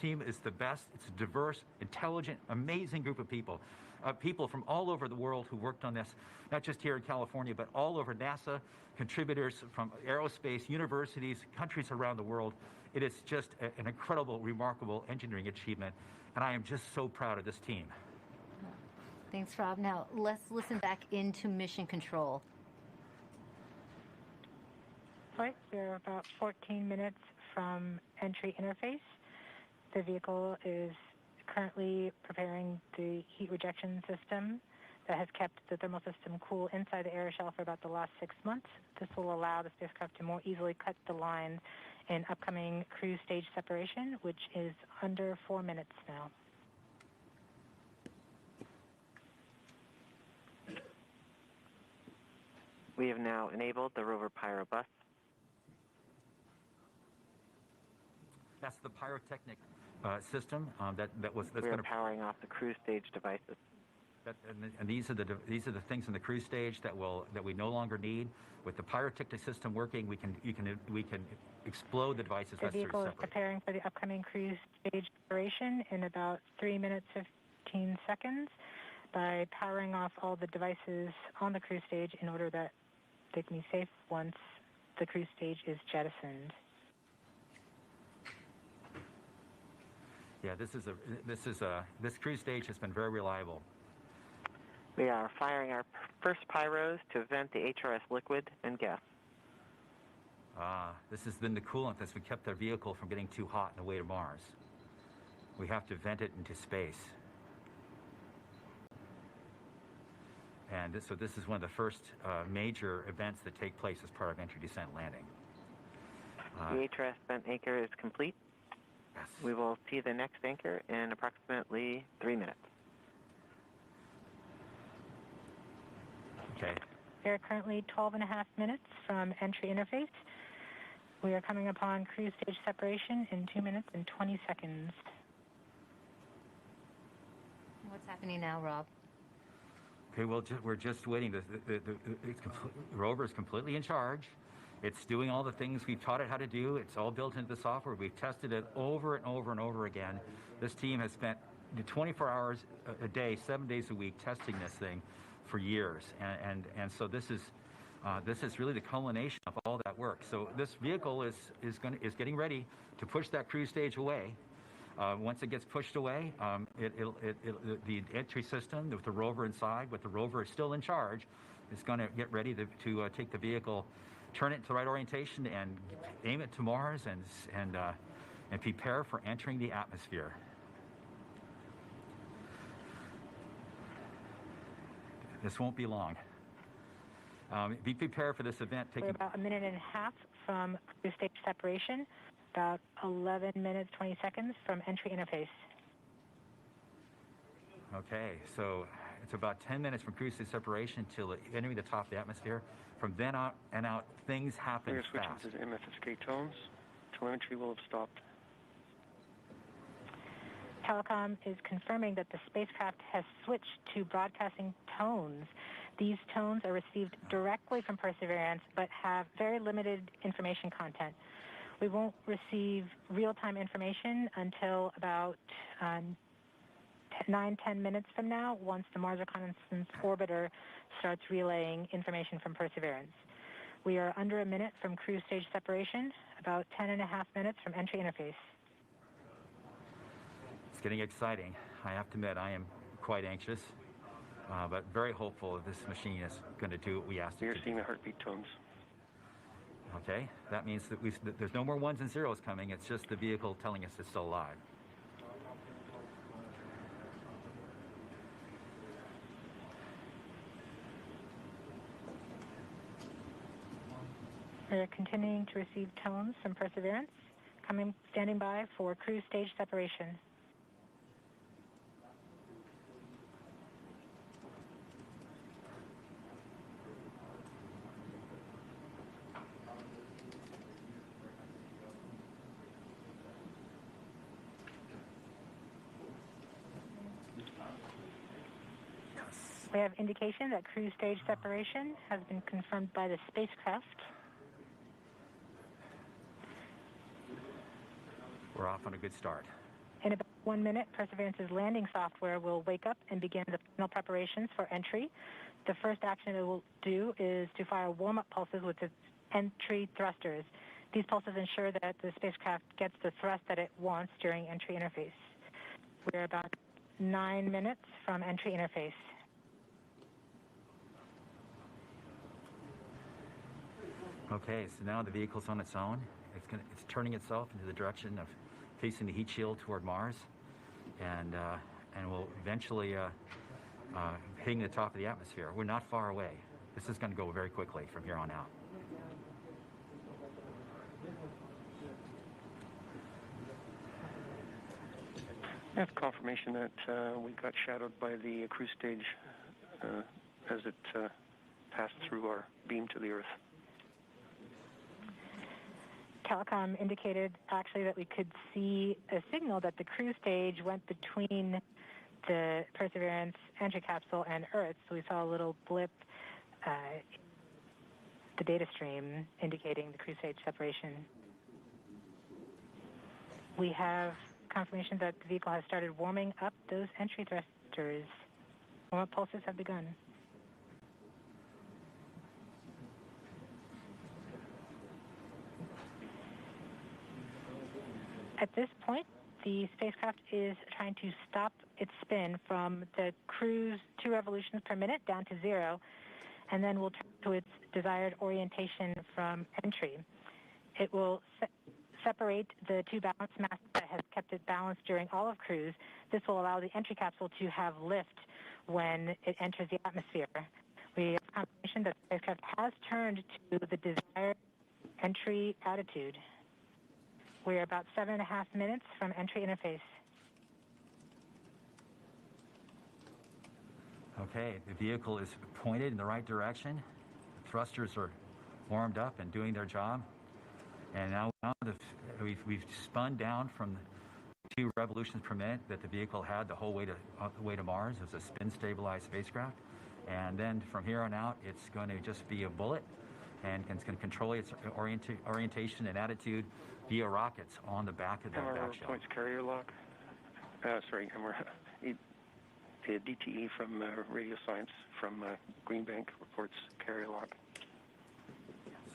team is the best. It's a diverse, intelligent, amazing group of people. People from all over the world who worked on this, not just here in California, but all over NASA, contributors from aerospace, universities, countries around the world. It is just an incredible, remarkable engineering achievement, and I am just so proud of this team. Thanks, Rob. Now, let's listen back into Mission Control. Right, we're about 14 minutes from entry interface. The vehicle is currently preparing the heat rejection system that has kept the thermal system cool inside the air shell for about the last 6 months. This will allow the spacecraft to more easily cut the line in upcoming cruise stage separation, which is under 4 minutes now. We have now enabled the Rover Pyro Bus. That's the pyrotechnic system that's going to powering off the cruise stage devices. And these are the things in the cruise stage that we no longer need. With the pyrotechnic system working, we can explode the devices. The vehicle is preparing for the upcoming cruise stage separation in about 3 minutes 15 seconds by powering off all the devices on the cruise stage in order that they can be safe once the cruise stage is jettisoned. Yeah, this cruise stage has been very reliable. We are firing our first pyros to vent the HRS liquid and gas. This has been the coolant that's kept our vehicle from getting too hot on the way to Mars. We have to vent it into space. And so this is one of the first major events that take place as part of entry, descent, landing. The HRS vent anchor is complete. Yes. We will see the next anchor in approximately 3 minutes. Okay. We are currently 12.5 minutes from entry interface. We are coming upon cruise stage separation in 2 minutes and 20 seconds. What's happening now, Rob? Okay, well, we're just waiting. The Rover is completely in charge. It's doing all the things we've taught it how to do. It's all built into the software. We've tested it over and over and over again. This team has spent 24 hours a day, 7 days a week, testing this thing for years. And so this is really the culmination of all that work. So this vehicle is getting ready to push that cruise stage away. Once it gets pushed away, the entry system with the rover inside, with the rover is still in charge, is going to get ready to take the vehicle, turn it to the right orientation, and aim it to Mars, and prepare for entering the atmosphere. This won't be long. Be prepared for this event. We're about 1.5 minutes from cruise stage separation. About 11 minutes, 20 seconds from entry interface. Okay, so it's about 10 minutes from cruise stage separation till entering the top of the atmosphere. From then on and out, things happen fast. We're switching to MFSK tones. Telemetry will have stopped. Telecom is confirming that the spacecraft has switched to broadcasting tones. These tones are received directly from Perseverance, but have very limited information content. We won't receive real-time information until about 9-10 minutes from now, once the Mars Reconnaissance Orbiter starts relaying information from Perseverance. We are under 1 minute from cruise stage separation, about 10.5 minutes from entry interface. It's getting exciting. I have to admit, I am quite anxious, but very hopeful that this machine is going to do what we asked it to do. We're seeing the heartbeat tones. Okay, that means that there's no more ones and zeros coming. It's just the vehicle telling us it's still alive. We're continuing to receive tones from Perseverance, standing by for cruise stage separation. We have indication that cruise stage separation has been confirmed by the spacecraft. We're off on a good start. In about 1 minute, Perseverance's landing software will wake up and begin the final preparations for entry. The first action it will do is to fire warm-up pulses with its entry thrusters. These pulses ensure that the spacecraft gets the thrust that it wants during entry interface. We're about 9 minutes from entry interface. Okay, so now the vehicle's on its own. It's turning itself into the direction of facing the heat shield toward Mars, and will eventually hitting the top of the atmosphere. We're not far away. This is going to go very quickly from here on out. I have confirmation that we got shadowed by the cruise stage as it passed through our beam to the Earth. Telecom indicated actually that we could see a signal that the cruise stage went between the Perseverance entry capsule and Earth. So we saw a little blip, the data stream indicating the cruise stage separation. We have confirmation that the vehicle has started warming up those entry thrusters. Warm-up pulses have begun. At this point, the spacecraft is trying to stop its spin from the cruise 2 revolutions per minute down to 0, and then will turn to its desired orientation from entry. It will separate the 2 balance masses that has kept it balanced during all of cruise. This will allow the entry capsule to have lift when it enters the atmosphere. We have confirmation that the spacecraft has turned to the desired entry attitude. We're about 7.5 minutes from entry interface. Okay, the vehicle is pointed in the right direction. The thrusters are warmed up and doing their job. And now we've spun down from the 2 revolutions per minute that the vehicle had the whole way to Mars. It was a spin-stabilized spacecraft. And then from here on out, it's going to just be a bullet, and it's going to control its orientation and attitude via rockets on the back of the back shell. Points carrier lock. The DTE from Radio Science from Greenbank reports carrier lock.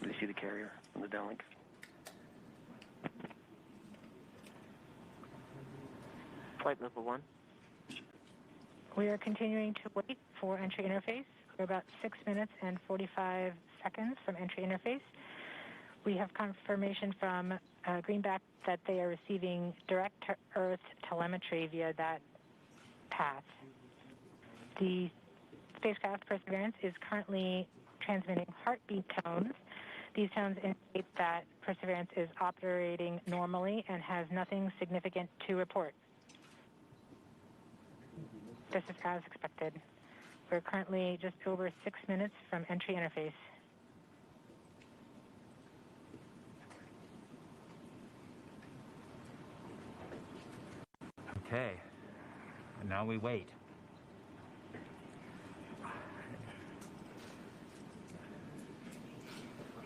Do you see the carrier on the downlink? Flight level 1. We are continuing to wait for entry interface. We're about 6 minutes and 45 seconds from entry interface. We have confirmation from Greenback that they are receiving direct-to-Earth telemetry via that path. The spacecraft Perseverance is currently transmitting heartbeat tones. These tones indicate that Perseverance is operating normally and has nothing significant to report. This is as expected. We're currently just over 6 minutes from entry interface. Okay, and now we wait.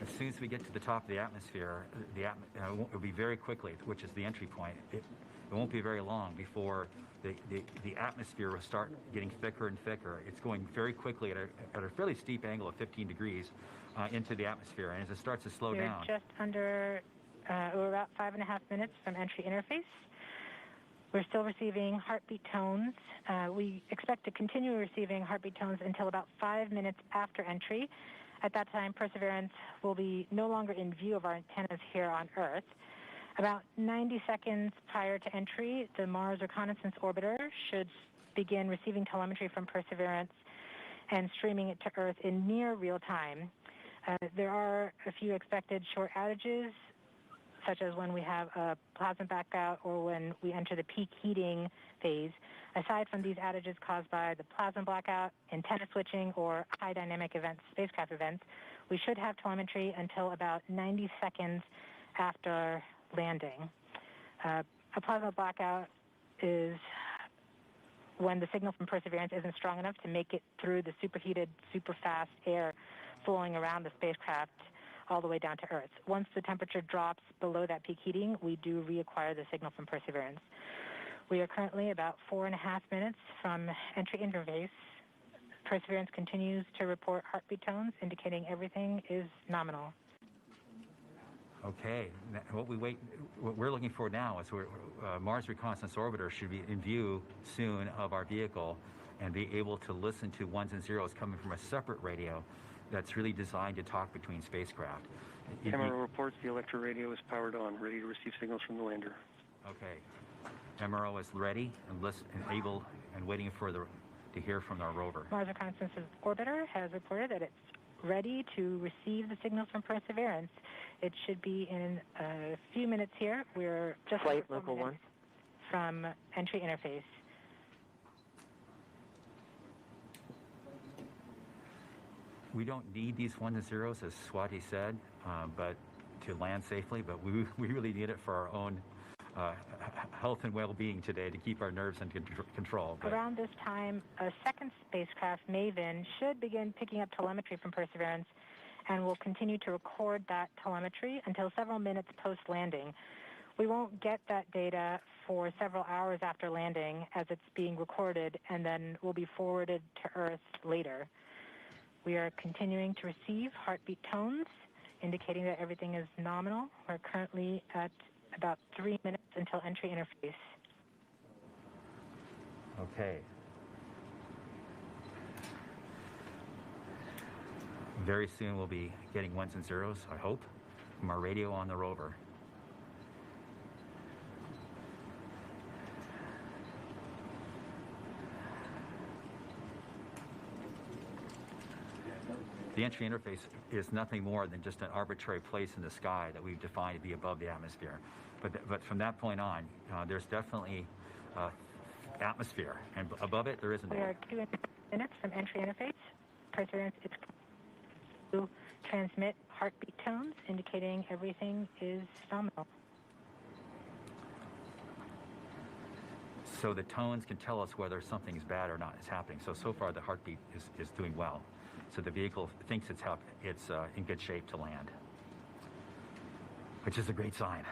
As soon as we get to the top of the atmosphere, it'll be very quickly, which is the entry point. It won't be very long before the atmosphere will start getting thicker and thicker. It's going very quickly at a fairly steep angle of 15 degrees into the atmosphere. And as it starts to slow down... We're just under, we're about 5.5 minutes from entry interface. We're still receiving heartbeat tones. We expect to continue receiving heartbeat tones until about 5 minutes after entry. At that time, Perseverance will be no longer in view of our antennas here on Earth. About 90 seconds prior to entry, the Mars Reconnaissance Orbiter should begin receiving telemetry from Perseverance and streaming it to Earth in near real time. There are a few expected short outages, such as when we have a plasma blackout or when we enter the peak heating phase. Aside from these outages caused by the plasma blackout, antenna switching, or high dynamic events, spacecraft events, we should have telemetry until about 90 seconds after landing. A plasma blackout is when the signal from Perseverance isn't strong enough to make it through the superheated, super fast air flowing around the spacecraft all the way down to Earth. Once the temperature drops below that peak heating, we do reacquire the signal from Perseverance. We are currently about 4.5 minutes from entry interface. Perseverance continues to report heartbeat tones, indicating everything is nominal. Okay, what we're looking for now is Mars Reconnaissance Orbiter should be in view soon of our vehicle and be able to listen to ones and zeros coming from a separate radio that's really designed to talk between spacecraft. MRO reports the electro radio is powered on, ready to receive signals from the lander. Okay, MRO is ready and able and waiting for to hear from our rover. Mars Reconnaissance Orbiter has reported that it's ready to receive the signals from Perseverance. It should be in a few minutes here. We're just Flight level 1 from entry interface. We don't need these ones and zeros, as Swati said, but to land safely, but we really need it for our own health and well-being today to keep our nerves under control. But around this time, a second spacecraft, Maven, should begin picking up telemetry from Perseverance and will continue to record that telemetry until several minutes post-landing. We won't get that data for several hours after landing as it's being recorded and then will be forwarded to Earth later. We are continuing to receive heartbeat tones, indicating that everything is nominal. We're currently at about 3 minutes until entry interface. okay. Very soon we'll be getting ones and zeros, I hope, from our radio on the rover. The entry interface is nothing more than just an arbitrary place in the sky that we've defined to be above the atmosphere. But from that point on, there's definitely atmosphere, and above it there isn't. We are 2 minutes from entry interface. Perseverance is to transmit heartbeat tones, indicating everything is nominal. So the tones can tell us whether something's bad or not is happening. So far the heartbeat is doing well. So the vehicle thinks it's in good shape to land, which is a great sign.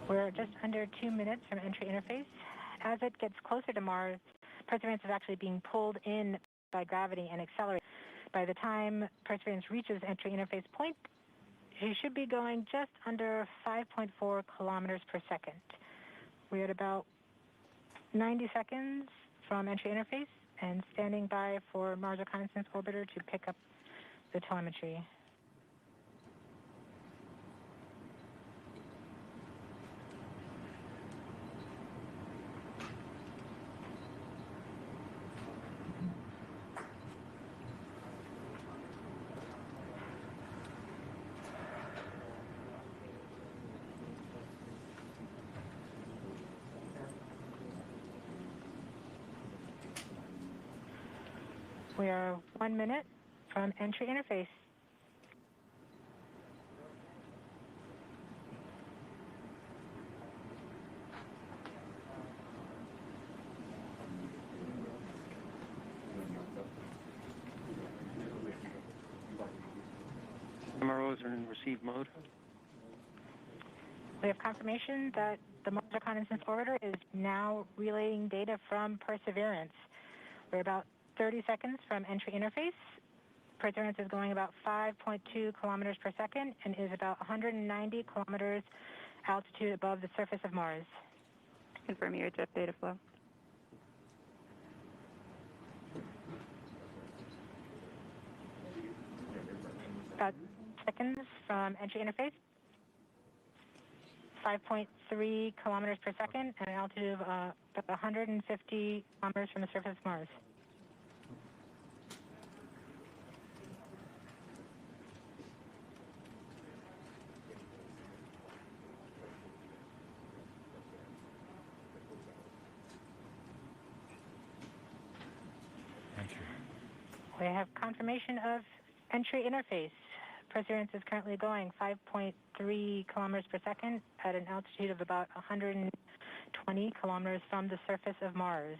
We're just under 2 minutes from entry interface. As it gets closer to Mars, Perseverance is actually being pulled in by gravity and accelerated. By the time Perseverance reaches entry interface point, she should be going just under 5.4 kilometers per second. We're at about 90 seconds from entry interface and standing by for Mars Reconnaissance Orbiter to pick up the telemetry. We are 1 minute from entry interface. MROs are in receive mode. We have confirmation that the Mars Reconnaissance Orbiter is now relaying data from Perseverance. We're about 30 seconds from entry interface. Perseverance is going about 5.2 kilometers per second and is about 190 kilometers altitude above the surface of Mars. Confirm your jet data flow. About seconds from entry interface. 5.3 kilometers per second and an altitude of about 150 kilometers from the surface of Mars. We have confirmation of entry interface. Perseverance is currently going 5.3 kilometers per second at an altitude of about 120 20 kilometers from the surface of Mars.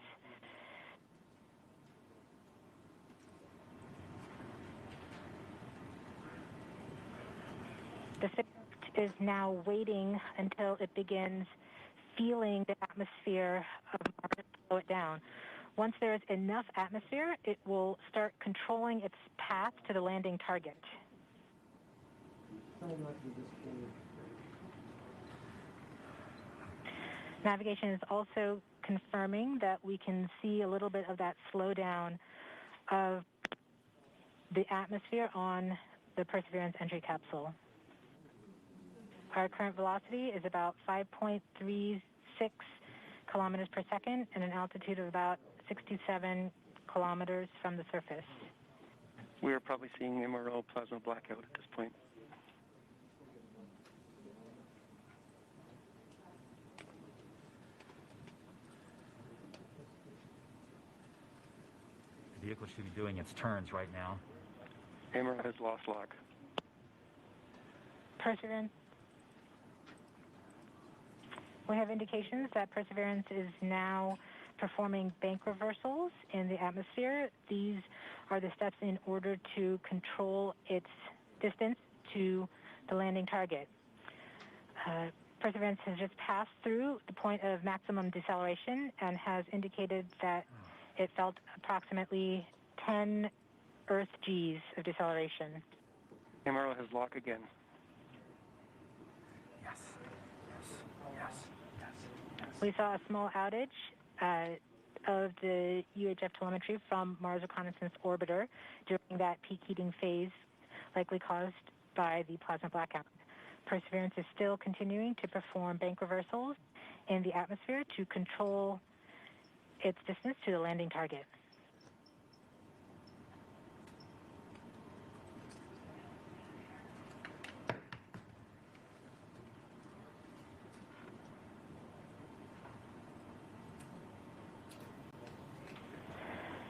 The spacecraft is now waiting until it begins feeling the atmosphere of Mars to slow it down. Once there is enough atmosphere, it will start controlling its path to the landing target. Navigation is also confirming that we can see a little bit of that slowdown of the atmosphere on the Perseverance entry capsule. Our current velocity is about 5.36 kilometers per second and an altitude of about 67 kilometers from the surface. We are probably seeing MRO plasma blackout at this point. The vehicle should be doing its turns right now. MRO has lost lock. Perseverance. We have indications that Perseverance is now performing bank reversals in the atmosphere. These are the steps in order to control its distance to the landing target. Perseverance has just passed through the point of maximum deceleration and has indicated that it felt approximately 10 Earth Gs of deceleration. MRO has lock again. Yes, yes, yes, yes, yes. We saw a small outage of the UHF telemetry from Mars Reconnaissance Orbiter during that peak heating phase, likely caused by the plasma blackout. Perseverance is still continuing to perform bank reversals in the atmosphere to control its distance to the landing target.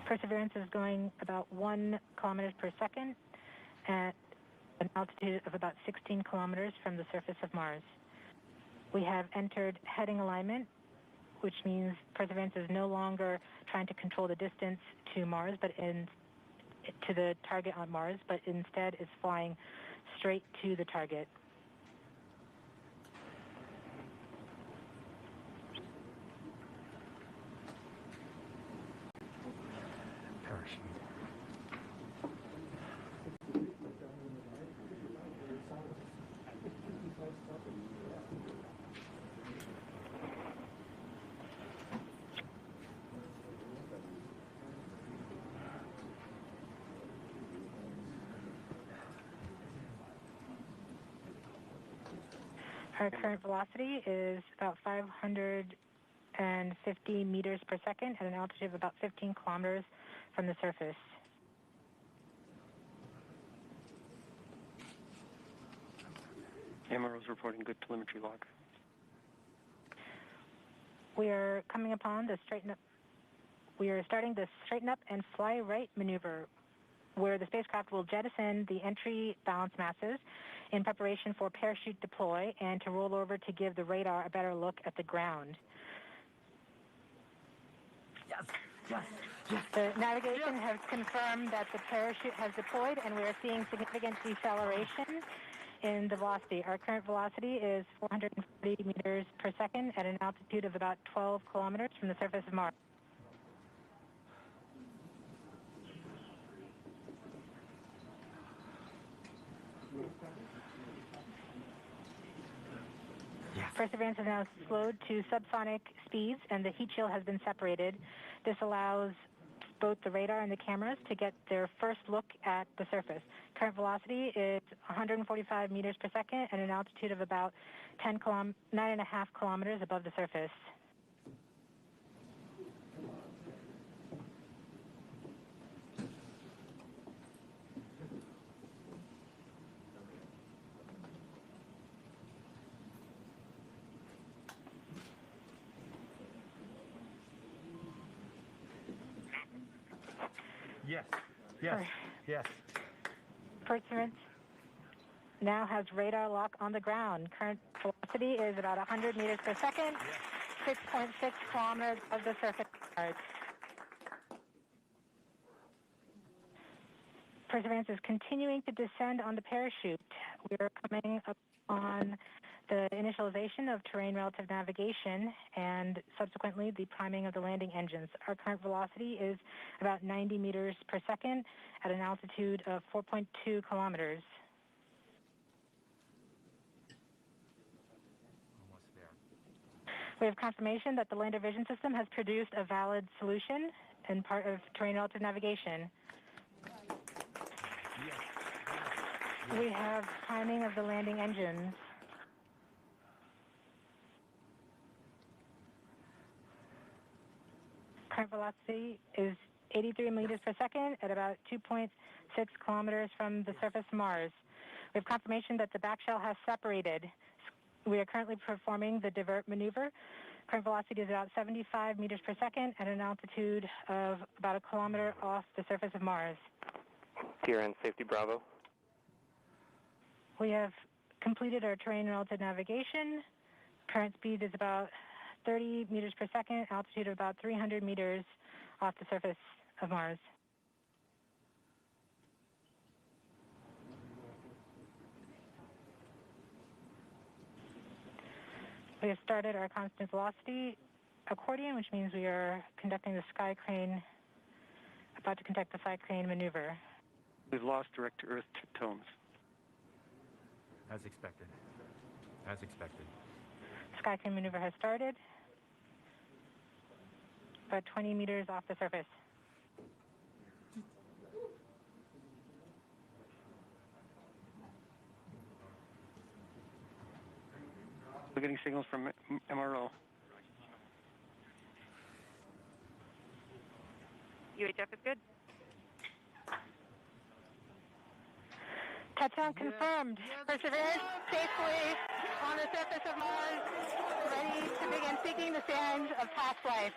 Perseverance is going about 1 kilometers per second at an altitude of about 16 kilometers from the surface of Mars. We have entered heading alignment, which means Perseverance is no longer trying to control the distance to Mars, to the target on Mars, but instead is flying straight to the target. Parachute. Our current velocity is about 550 meters per second at an altitude of about 15 kilometers from the surface. MRO is reporting good telemetry log. We are coming upon the straighten up. We are starting the straighten up and fly right maneuver, where the spacecraft will jettison the entry balance masses in preparation for parachute deploy and to roll over to give the radar a better look at the ground. Yes, yes, yes. The navigation has confirmed that the parachute has deployed, and we are seeing significant deceleration in the velocity. Our current velocity is 440 meters per second at an altitude of about 12 kilometers from the surface of Mars. Yes. Perseverance is now slowed to subsonic speeds, and the heat shield has been separated. This allows both the radar and the cameras to get their first look at the surface. Current velocity is 145 meters per second at an altitude of about 9.5 kilometers above the surface. Yes, yes, yes. Perseverance now has radar lock on the ground. Current velocity is about 100 meters per second 6.6 kilometers of the surface of Mars. Perseverance is continuing to descend on the parachute. We are coming up on the initialization of terrain relative navigation and subsequently the priming of the landing engines. Our current velocity is about 90 meters per second at an altitude of 4.2 kilometers. Almost there. We have confirmation that the lander vision system has produced a valid solution and part of terrain relative navigation. We have timing of the landing engines. Current velocity is 83 meters per second at about 2.6 kilometers from the surface of Mars. We have confirmation that the back shell has separated. We are currently performing the divert maneuver. Current velocity is about 75 meters per second at an altitude of about a kilometer off the surface of Mars. TRN Safety Bravo. We have completed our terrain relative navigation. Current speed is about 30 meters per second, altitude of about 300 meters off the surface of Mars. We have started our constant velocity accordion, which means we are conducting the sky crane, about to conduct the sky crane maneuver. We've lost direct to Earth tones. As expected. As expected. Sky crane maneuver has started. About 20 meters off the surface. We're getting signals from MRO. UHF is good. Touchdown confirmed. Perseverance safely on the surface of Mars, ready to begin seeking the sands of past life.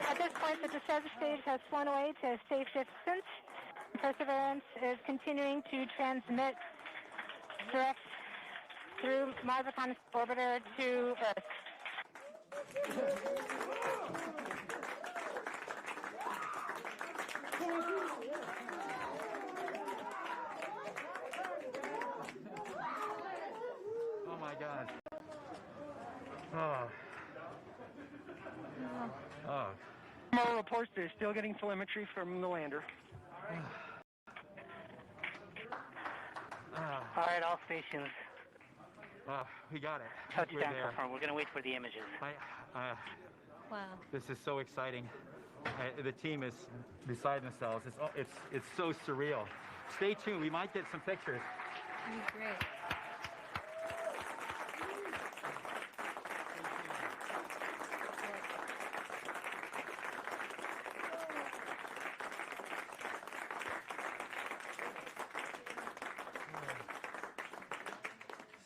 At this point, the descent stage has flown away to a safe distance. Perseverance is continuing to transmit direct through Mars Reconnaissance Orbiter to Earth. Oh my God. Oh. Oh. MRO reports they're still getting telemetry from the lander. All right, all stations. We got it. We're Touchdown there. confirmed. We're going to wait for the images. Wow. This is so exciting. The team is beside themselves. It's so surreal. Stay tuned. We might get some pictures. That'd be great.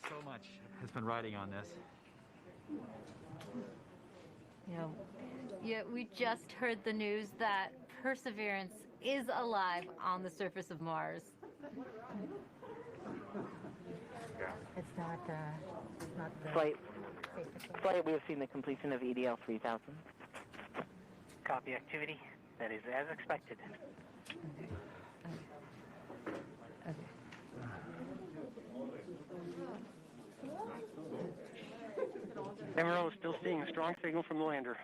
So much has been riding on this. Yeah, we just heard the news that Perseverance is alive on the surface of Mars. It's not the Flight, we have seen the completion of EDL 3000. Copy activity. That is as expected. MRO is still seeing a strong signal from the lander.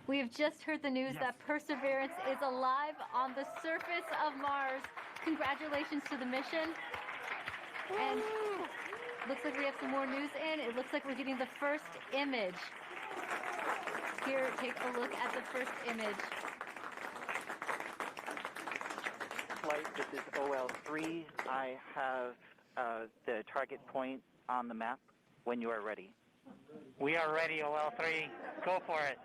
We have just heard the news that Perseverance is alive on the surface of Mars. Congratulations to the mission. And looks like we have some more news in. It looks like we're getting the first image. Here, take a look at the first image. Flight, this is OL3. I have the target point on the map when you are ready. We are ready, OL3. Go for it.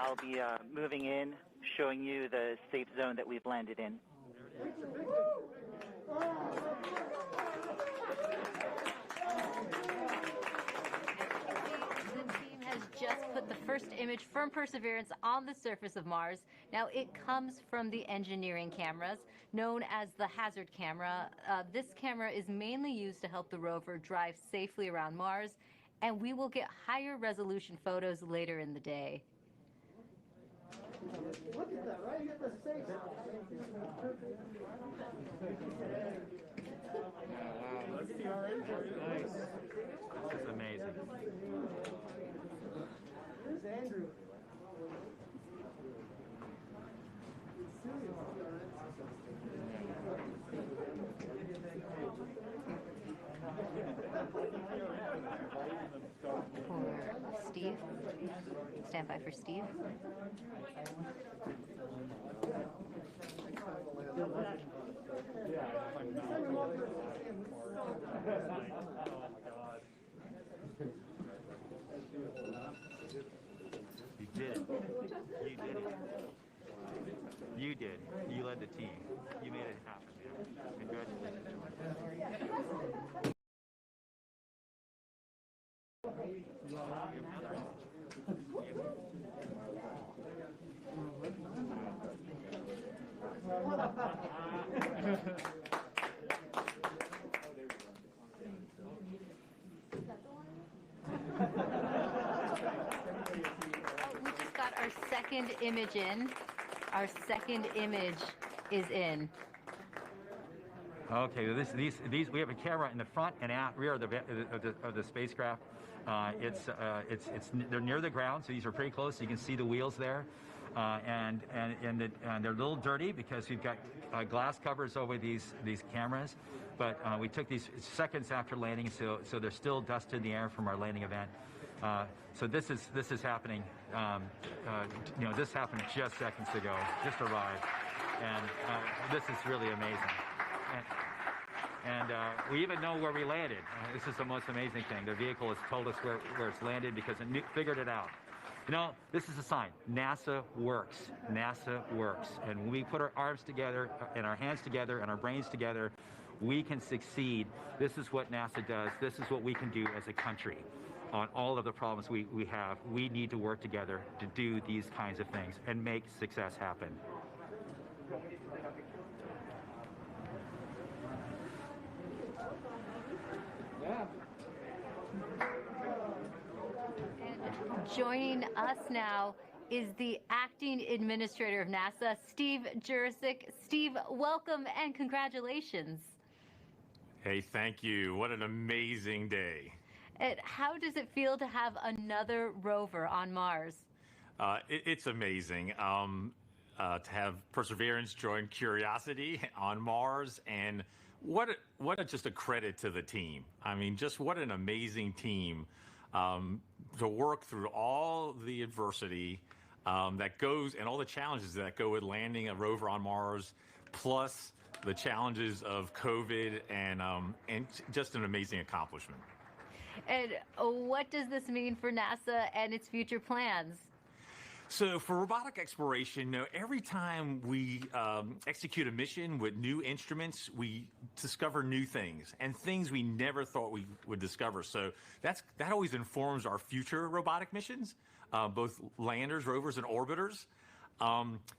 I'll be moving in, showing you the safe zone that we've landed in. Has just put the first image from Perseverance on the surface of Mars. Now, it comes from the engineering cameras, known as the hazard camera. This camera is mainly used to help the rover drive safely around Mars, and we will get higher resolution photos later in the day. Look at that, right? You get the safe. Let's see our engine. Nice. This is amazing. Here's Andrew. For Steve. Stand by for Steve. You did it. You did it. You did. You led the team. You made it happen, man. Congratulations. We just got our second image in. Our second image is in. Okay, these we have a camera in the front and rear of the spacecraft. They're near the ground, so these are pretty close. So you can see the wheels there, and they're a little dirty because we've got glass covers over these cameras. But we took these seconds after landing, so there's still dust in the air from our landing event. So this is happening. This happened just seconds ago. Just arrived, and this is really amazing. And we even know where we landed. This is the most amazing thing. The vehicle has told us where it's landed because it figured it out. This is a sign. NASA works. NASA works. And when we put our arms together and our hands together and our brains together, we can succeed. This is what NASA does. This is what we can do as a country on all of the problems we have. We need to work together to do these kinds of things and make success happen. And joining us now is the acting administrator of NASA, Steve Juris. Steve, welcome and congratulations. Hey, thank you. What an amazing day. And how does it feel to have another rover on Mars? It's amazing to have Perseverance join Curiosity on Mars, and just a credit to the team. I mean, just what an amazing team to work through all the adversity that goes and all the challenges that go with landing a rover on Mars, plus the challenges of COVID, and just an amazing accomplishment. And what does this mean for NASA and its future plans? So for robotic exploration, every time we execute a mission with new instruments, we discover new things and things we never thought we would discover. So that always informs our future robotic missions, both landers, rovers, and orbiters.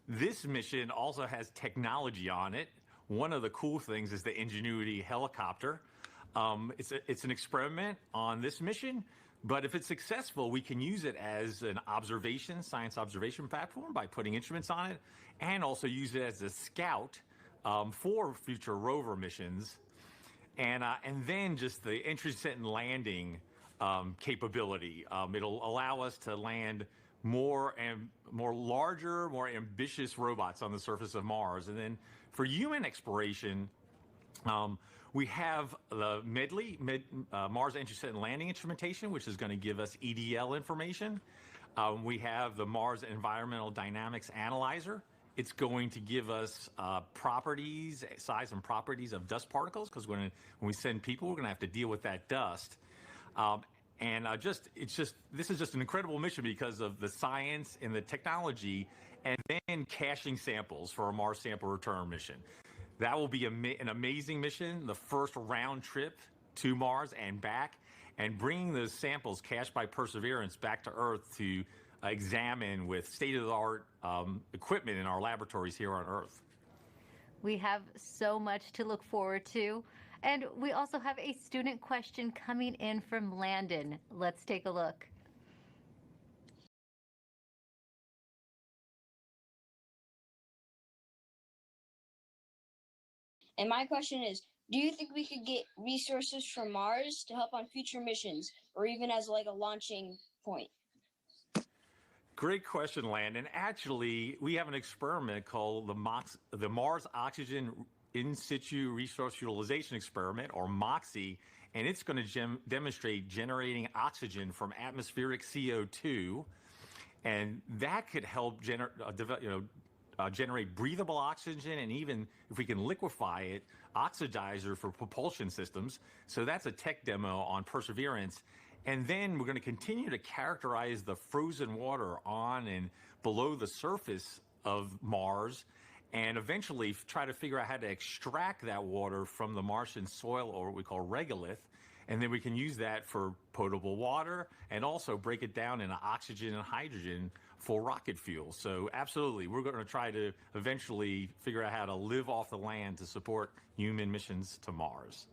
This mission also has technology on it. One of the cool things is the Ingenuity helicopter. It's an experiment on this mission, but if it's successful, we can use it as an science observation platform by putting instruments on it, and also use it as a scout for future rover missions. And then just the intercept and landing capability. It'll allow us to land more larger, more ambitious robots on the surface of Mars. And then for human exploration, we have the Mars Intercept and Landing Instrumentation, which is going to give us EDL information. We have the Mars Environmental Dynamics Analyzer. It's going to give us size and properties of dust particles, because when we send people, we're going to have to deal with that dust. And this is just an incredible mission because of the science and the technology, and then caching samples for a Mars sample return mission. That will be an amazing mission, the first round trip to Mars and back, and bringing those samples cached by Perseverance back to Earth to examine with state-of-the-art equipment in our laboratories here on Earth. We have so much to look forward to. And we also have a student question coming in from Landon. Let's take a look. And my question is, do you think we could get resources from Mars to help on future missions, or even as like a launching point? Great question, Landon. Actually, we have an experiment called the Mars Oxygen In Situ Resource Utilization Experiment, or MOXIE, and it's going to demonstrate generating oxygen from atmospheric CO2, and that could help generate breathable oxygen, and even if we can liquefy it, oxidizer for propulsion systems. So that's a tech demo on Perseverance. And then we're going to continue to characterize the frozen water on and below the surface of Mars, and eventually try to figure out how to extract that water from the Martian soil, or what we call regolith. And then we can use that for potable water and also break it down into oxygen and hydrogen for rocket fuel. So absolutely, we're going to try to eventually figure out how to live off the land to support human missions to Mars.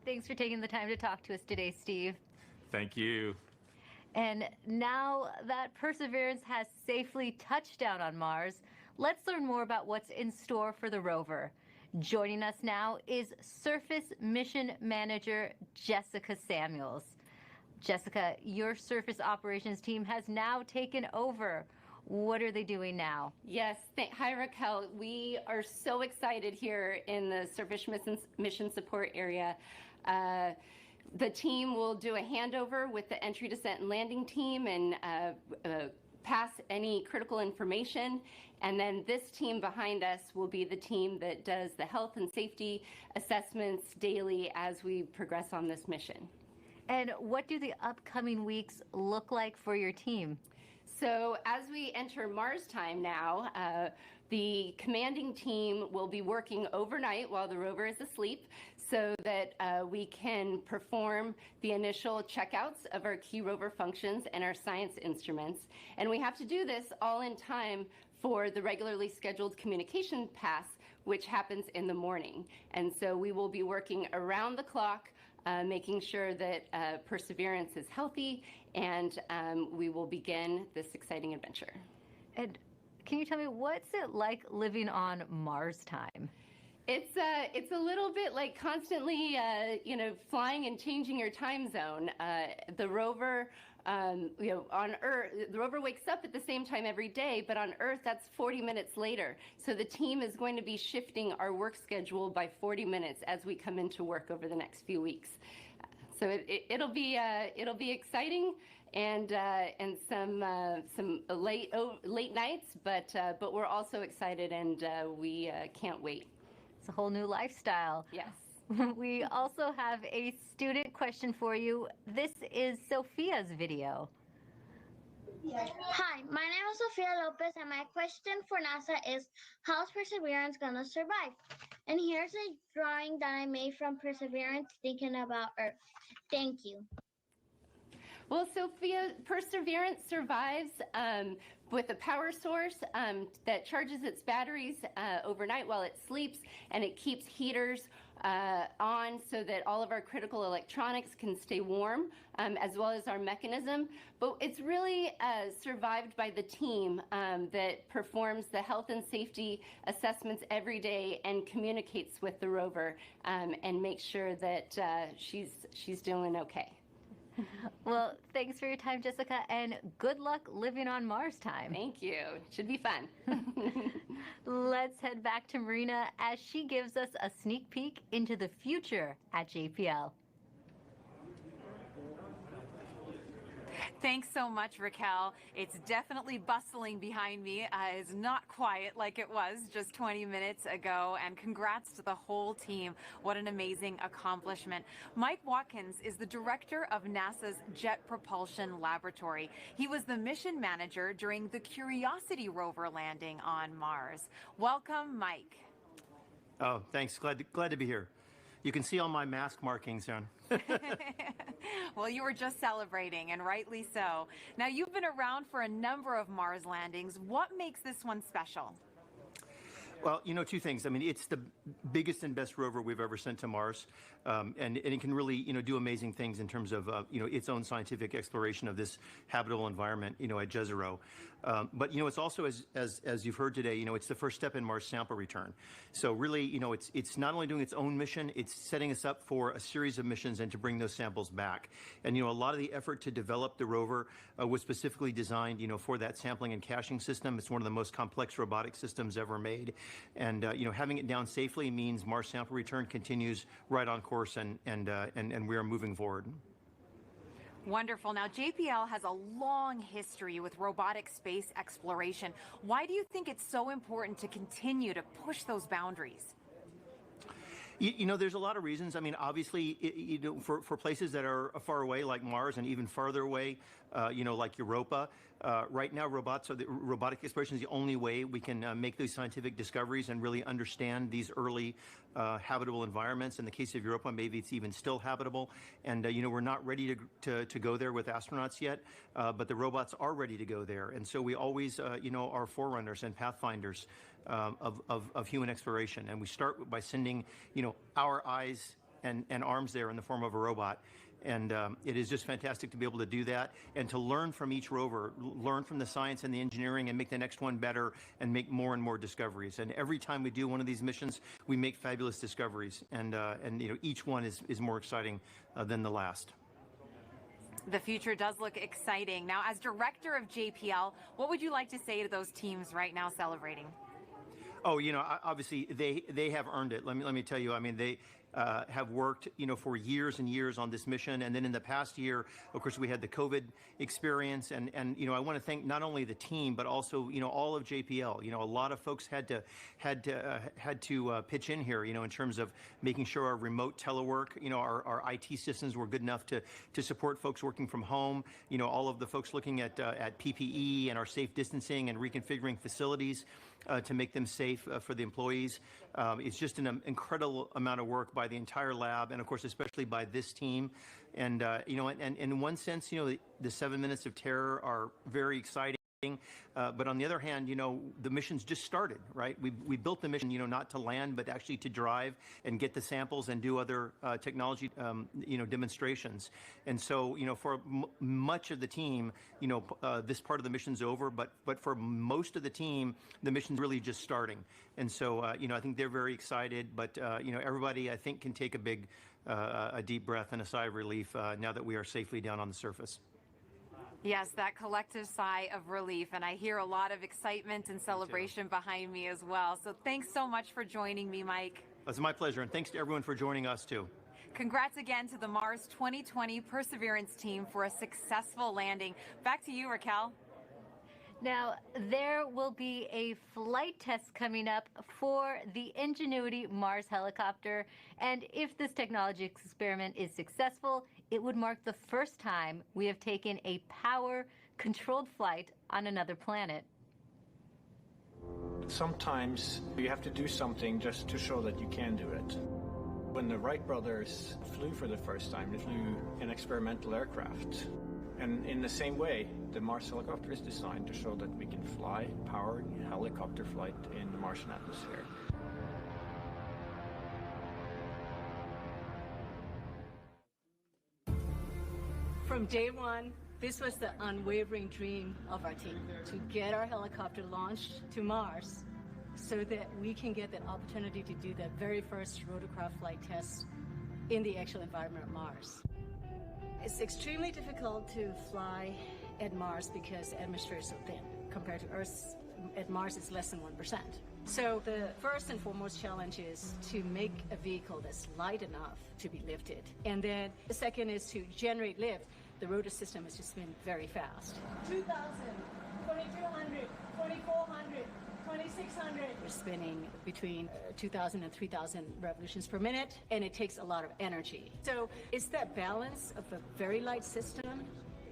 Thanks for taking the time to talk to us today, Steve. Thank you. And now that Perseverance has safely touched down on Mars, let's learn more about what's in store for the rover. Joining us now is Surface Mission Manager Jessica Samuels. Jessica, your surface operations team has now taken over. What are they doing now? Yes, hi Raquel. We are so excited here in the Surface Mission Support area. The team will do a handover with the entry, descent, and landing team and pass any critical information. And then this team behind us will be the team that does the health and safety assessments daily as we progress on this mission. And what do the upcoming weeks look like for your team? So as we enter Mars time now, the commanding team will be working overnight while the rover is asleep so that we can perform the initial checkouts of our key rover functions and our science instruments. And we have to do this all in time for the regularly scheduled communication pass, which happens in the morning. And so we will be working around the clock, making sure that Perseverance is healthy, and we will begin this exciting adventure. And can you tell me, what's it like living on Mars time? It's a little bit like constantly, flying and changing your time zone. The rover, on Earth, the rover wakes up at the same time every day, but on Earth, that's 40 minutes later. So the team is going to be shifting our work schedule by 40 minutes as we come into work over the next few weeks. So it'll be exciting and some late nights, but we're also excited and we can't wait. It's a whole new lifestyle. Yes. We also have a student question for you. This is Sophia's video. Hi, my name is Sofia Lopez, and my question for NASA is, how's Perseverance gonna survive? And here's a drawing that I made from Perseverance thinking about Earth. Thank you. Well, Sophia, Perseverance survives with a power source that charges its batteries overnight while it sleeps, and it keeps heaters on so that all of our critical electronics can stay warm, as well as our mechanism. But it's really survived by the team that performs the health and safety assessments every day and communicates with the rover and makes sure that she's doing okay. Well, thanks for your time, Jessica, and good luck living on Mars time. Thank you. Should be fun. Let's head back to Marina as she gives us a sneak peek into the future at JPL. Thanks so much, Raquel. It's definitely bustling behind me. It's not quiet like it was just 20 minutes ago. And congrats to the whole team. What an amazing accomplishment. Mike Watkins is the director of NASA's Jet Propulsion Laboratory. He was the mission manager during the Curiosity rover landing on Mars. Welcome, Mike. Oh, thanks. Glad to be here. You can see all my mask markings on. Well, you were just celebrating, and rightly so. Now, you've been around for a number of Mars landings. What makes this one special? Well, you know, two things. I mean, it's the biggest and best rover we've ever sent to Mars, and it can really, you know, do amazing things in terms of, you know, its own scientific exploration of this habitable environment, you know, at Jezero. But, you know, it's also, as you've heard today, you know, it's the first step in Mars sample return. So really, you know, it's not only doing its own mission, it's setting us up for a series of missions and to bring those samples back. And, you know, a lot of the effort to develop the rover was specifically designed, you know, for that sampling and caching system. It's one of the most complex robotic systems ever made. And, you know, having it down safely means Mars sample return continues right on course, and we are moving forward. Wonderful. Now, JPL has a long history with robotic space exploration. Why do you think it's so important to continue to push those boundaries? You know, there's a lot of reasons. I mean, obviously, you know, for places that are far away, like Mars, and even farther away, you know, like Europa, right now, robotic exploration is the only way we can make those scientific discoveries and really understand these early habitable environments. In the case of Europa, maybe it's even still habitable. And, you know, we're not ready to go there with astronauts yet, but the robots are ready to go there. And so we always, you know, are forerunners and pathfinders of human exploration. And we start by sending, you know, our eyes and arms there in the form of a robot. And it is just fantastic to be able to do that and to learn from each rover, learn from the science and the engineering and make the next one better and make more and more discoveries. And every time we do one of these missions, we make fabulous discoveries. And you know, each one is more exciting than the last. The future does look exciting. Now, as director of JPL, what would you like to say to those teams right now celebrating? Oh, you know, obviously they have earned it. Let me tell you. I mean, they have worked, you know, for years and years on this mission, and then in the past year, of course, we had the COVID experience, and you know, I want to thank not only the team but also, you know, all of JPL. You know, a lot of folks had to pitch in here, you know, in terms of making sure our remote telework, you know, our IT systems were good enough to support folks working from home. You know, all of the folks looking at PPE and our safe distancing and reconfiguring facilities to make them safe for the employees. It's just an incredible amount of work by the entire lab, and of course, especially by this team. And you know, and in one sense, you know, the 7 minutes of terror are very exciting. But on the other hand, you know, the mission's just started, right? We built the mission, you know, not to land, but actually to drive and get the samples and do other technology, you know, demonstrations. And so, you know, for much of the team, you know, this part of the mission's over, but for most of the team, the mission's really just starting. And so, you know, I think they're very excited, but, you know, everybody, I think, can take a deep breath and a sigh of relief now that we are safely down on the surface. Yes, that collective sigh of relief, and I hear a lot of excitement and celebration behind me as well. So thanks so much for joining me, Mike. It's my pleasure, and thanks to everyone for joining us, too. Congrats again to the Mars 2020 Perseverance team for a successful landing. Back to you, Raquel. Now, there will be a flight test coming up for the Ingenuity Mars helicopter, and if this technology experiment is successful, it would mark the first time we have taken a power-controlled flight on another planet. Sometimes you have to do something just to show that you can do it. When the Wright brothers flew for the first time, they flew an experimental aircraft. And in the same way, the Mars helicopter is designed to show that we can fly powered helicopter flight in the Martian atmosphere. From day one, this was the unwavering dream of our team, to get our helicopter launched to Mars so that we can get that opportunity to do the very first rotorcraft flight test in the actual environment of Mars. It's extremely difficult to fly at Mars because the atmosphere is so thin. Compared to Earth, at Mars it's less than 1%. So the first and foremost challenge is to make a vehicle that's light enough to be lifted. And then the second is to generate lift the rotor system is to spin very fast. 2,000, 2,200, 2,400, 2,600. We're spinning between 2,000 and 3,000 revolutions per minute, and it takes a lot of energy. So it's that balance of a very light system,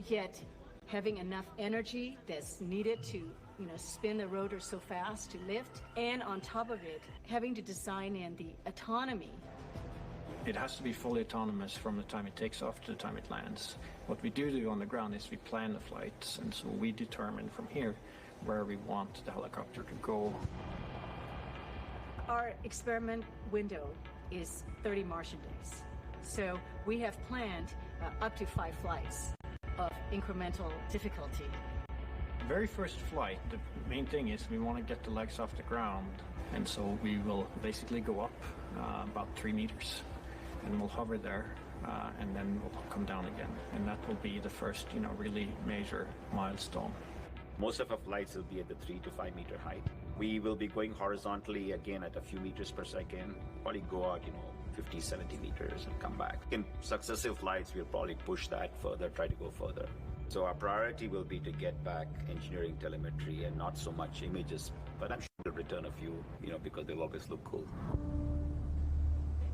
yet having enough energy that's needed to spin the rotor so fast to lift, and on top of it, having to design in the autonomy. It has to be fully autonomous from the time it takes off to the time it lands. What we do on the ground is we plan the flights, and so we determine from here where we want the helicopter to go. Our experiment window is 30 Martian days. So we have planned up to 5 flights of incremental difficulty. The very first flight, the main thing is we want to get the legs off the ground, and so we will basically go up about 3 meters, and we'll hover there, and then we'll come down again, and that will be the first, really major milestone. Most of our flights will be at the 3 to 5 meter height. We will be going horizontally again at a few meters per second, probably go out, 50, 70 meters and come back. In successive flights, we'll probably push that further, try to go further. So our priority will be to get back engineering telemetry and not so much images, but I'm sure we'll return a few, because they'll always look cool.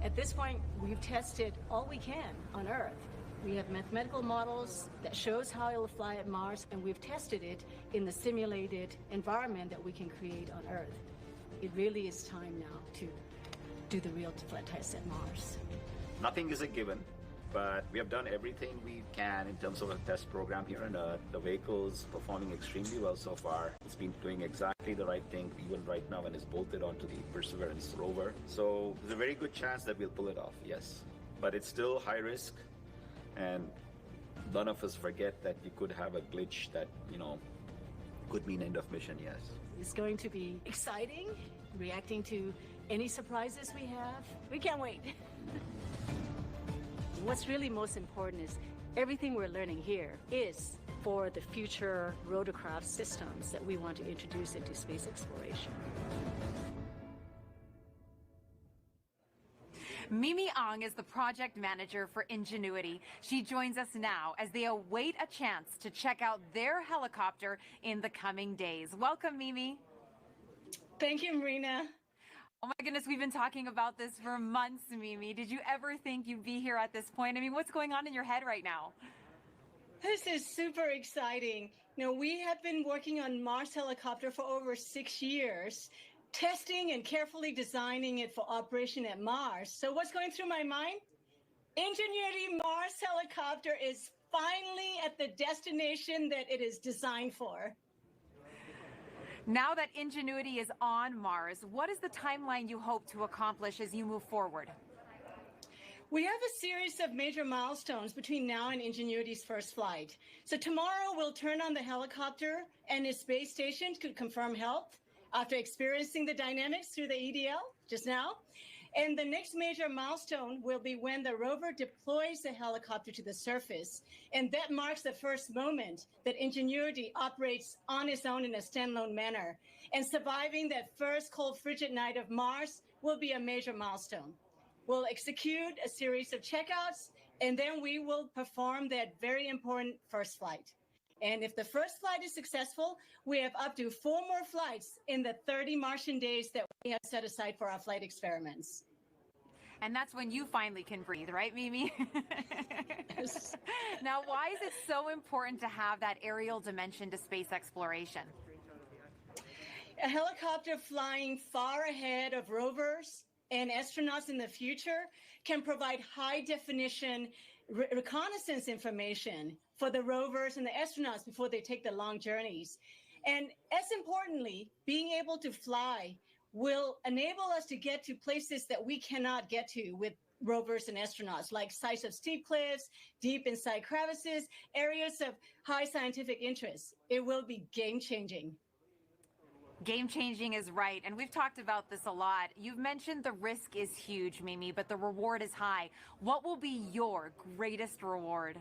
At this point, we've tested all we can on Earth. We have mathematical models that shows how it will fly at Mars, and we've tested it in the simulated environment that we can create on Earth. It really is time now to do the real flight test at Mars. Nothing is a given, but we have done everything we can in terms of a test program here on Earth. The vehicle's performing extremely well so far. It's been doing exactly the right thing, even right now, when it's bolted onto the Perseverance rover. So there's a very good chance that we'll pull it off, yes. But it's still high risk, and none of us forget that you could have a glitch that, could mean end of mission, yes. It's going to be exciting, reacting to any surprises we have. We can't wait. What's really most important is everything we're learning here is for the future rotorcraft systems that we want to introduce into space exploration. Mimi Ang is the project manager for Ingenuity. She joins us now as they await a chance to check out their helicopter in the coming days. Welcome, Mimi. Thank you, Marina. Oh my goodness, we've been talking about this for months, Mimi. Did you ever think you'd be here at this point? I mean, what's going on in your head right now? This is super exciting. We have been working on Mars helicopter for over 6 years, testing and carefully designing it for operation at Mars. So what's going through my mind? Ingenuity Mars helicopter is finally at the destination that it is designed for. Now that Ingenuity is on Mars, what is the timeline you hope to accomplish as you move forward? We have a series of major milestones between now and Ingenuity's first flight. So tomorrow we'll turn on the helicopter and its base station to confirm health after experiencing the dynamics through the EDL just now. And the next major milestone will be when the rover deploys the helicopter to the surface. And that marks the first moment that Ingenuity operates on its own in a standalone manner. And surviving that first cold, frigid night of Mars will be a major milestone. We'll execute a series of checkouts, and then we will perform that very important first flight. And if the first flight is successful, we have up to 4 more flights in the 30 Martian days that we have set aside for our flight experiments. And that's when you finally can breathe, right, Mimi? Yes. Now, why is it so important to have that aerial dimension to space exploration? A helicopter flying far ahead of rovers and astronauts in the future can provide high-definition reconnaissance information for the rovers and the astronauts before they take the long journeys. And as importantly, being able to fly will enable us to get to places that we cannot get to with rovers and astronauts, like sites of steep cliffs, deep inside crevices, areas of high scientific interest. It will be game-changing. Game-changing is right, and we've talked about this a lot. You've mentioned the risk is huge, Mimi, but the reward is high. What will be your greatest reward?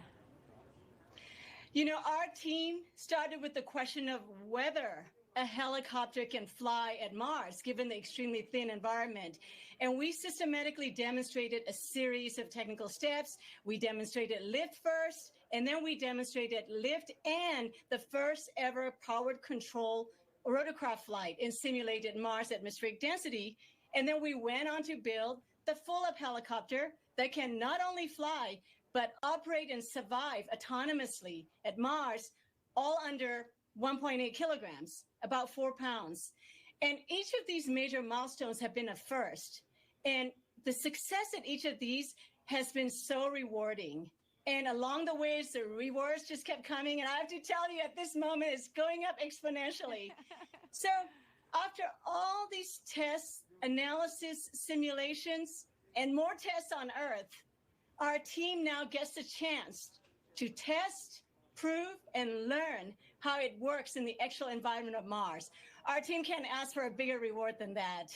Our team started with the question of whether a helicopter can fly at Mars, given the extremely thin environment. And we systematically demonstrated a series of technical steps. We demonstrated lift first, and then we demonstrated lift and the first ever powered control rotorcraft flight in simulated Mars atmospheric density. And then we went on to build the full-up helicopter that can not only fly, but operate and survive autonomously at Mars, all under 1.8 kilograms, about 4 pounds. And each of these major milestones have been a first. And the success at each of these has been so rewarding. And along the way, the rewards just kept coming. And I have to tell you, at this moment, it's going up exponentially. So after all these tests, analysis, simulations, and more tests on Earth, our team now gets a chance to test, prove, and learn how it works in the actual environment of Mars. Our team can't ask for a bigger reward than that.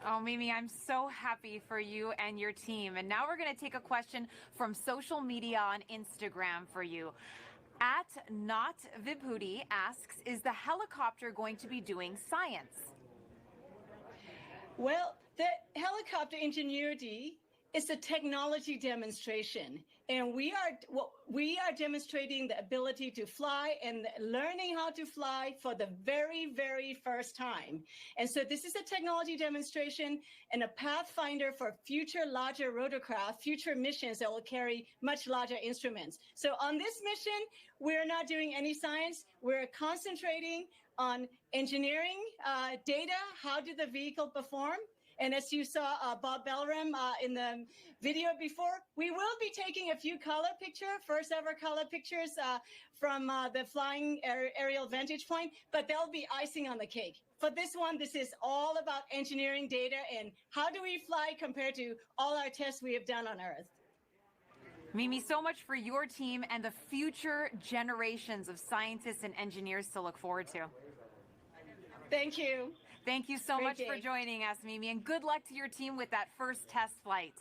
Oh, Mimi, I'm so happy for you and your team. And now we're going to take a question from social media on Instagram for you. At Not Vibhuti asks, is the helicopter going to be doing science? Well, the helicopter Ingenuity is a technology demonstration, and we are demonstrating the ability to fly and learning how to fly for the very, very first time. And so this is a technology demonstration and a pathfinder for future larger rotorcraft, future missions that will carry much larger instruments. So on this mission, we're not doing any science. We're concentrating on engineering data. How did the vehicle perform? And as you saw Bob Belram in the video before, we will be taking a few first ever color pictures from the flying aerial vantage point, but they'll be icing on the cake. For this one, this is all about engineering data and how do we fly compared to all our tests we have done on Earth. Mimi, so much for your team and the future generations of scientists and engineers to look forward to. Thank you. Thank you so Great much day. for joining us, Mimi, and good luck to your team with that first test flight.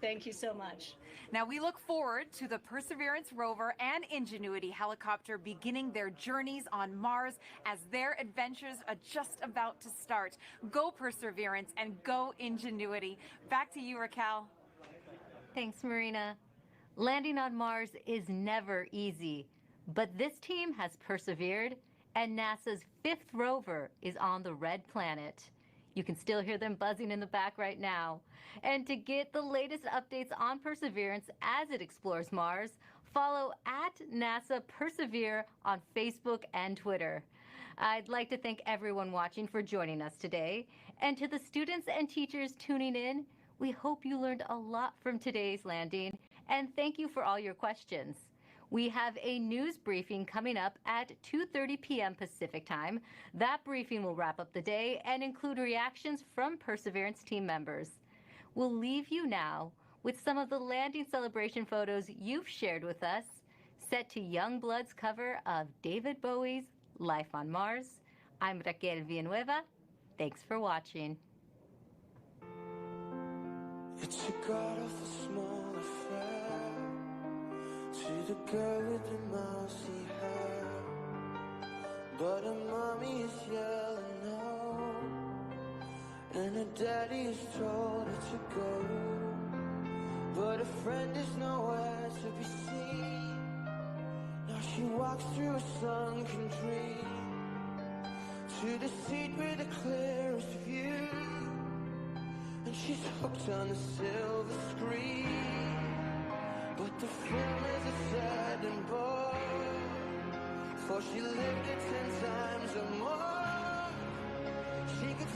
Thank you so much. Now, we look forward to the Perseverance rover and Ingenuity helicopter beginning their journeys on Mars as their adventures are just about to start. Go Perseverance and go Ingenuity. Back to you, Raquel. Thanks, Marina. Landing on Mars is never easy, but this team has persevered, and NASA's 5th rover is on the red planet. You can still hear them buzzing in the back right now. And to get the latest updates on Perseverance as it explores Mars, follow @NASA Persevere on Facebook and Twitter. I'd like to thank everyone watching for joining us today. And to the students and teachers tuning in, we hope you learned a lot from today's landing. And thank you for all your questions. We have a news briefing coming up at 2:30 p.m. Pacific time. That briefing will wrap up the day and include reactions from Perseverance team members. We'll leave you now with some of the landing celebration photos you've shared with us, set to Youngblood's cover of David Bowie's Life on Mars. I'm Raquel Villanueva. Thanks for watching. It's a god-awful small affair to the girl with the mousy hair, but her mommy is yelling no, and her daddy is told her to go, but her friend is nowhere to be seen. Now she walks through a sunken dream to the seat with the clearest view, and she's hooked on the silver screen. But the film is a sad and bore, for she lived it 10 times or more. She could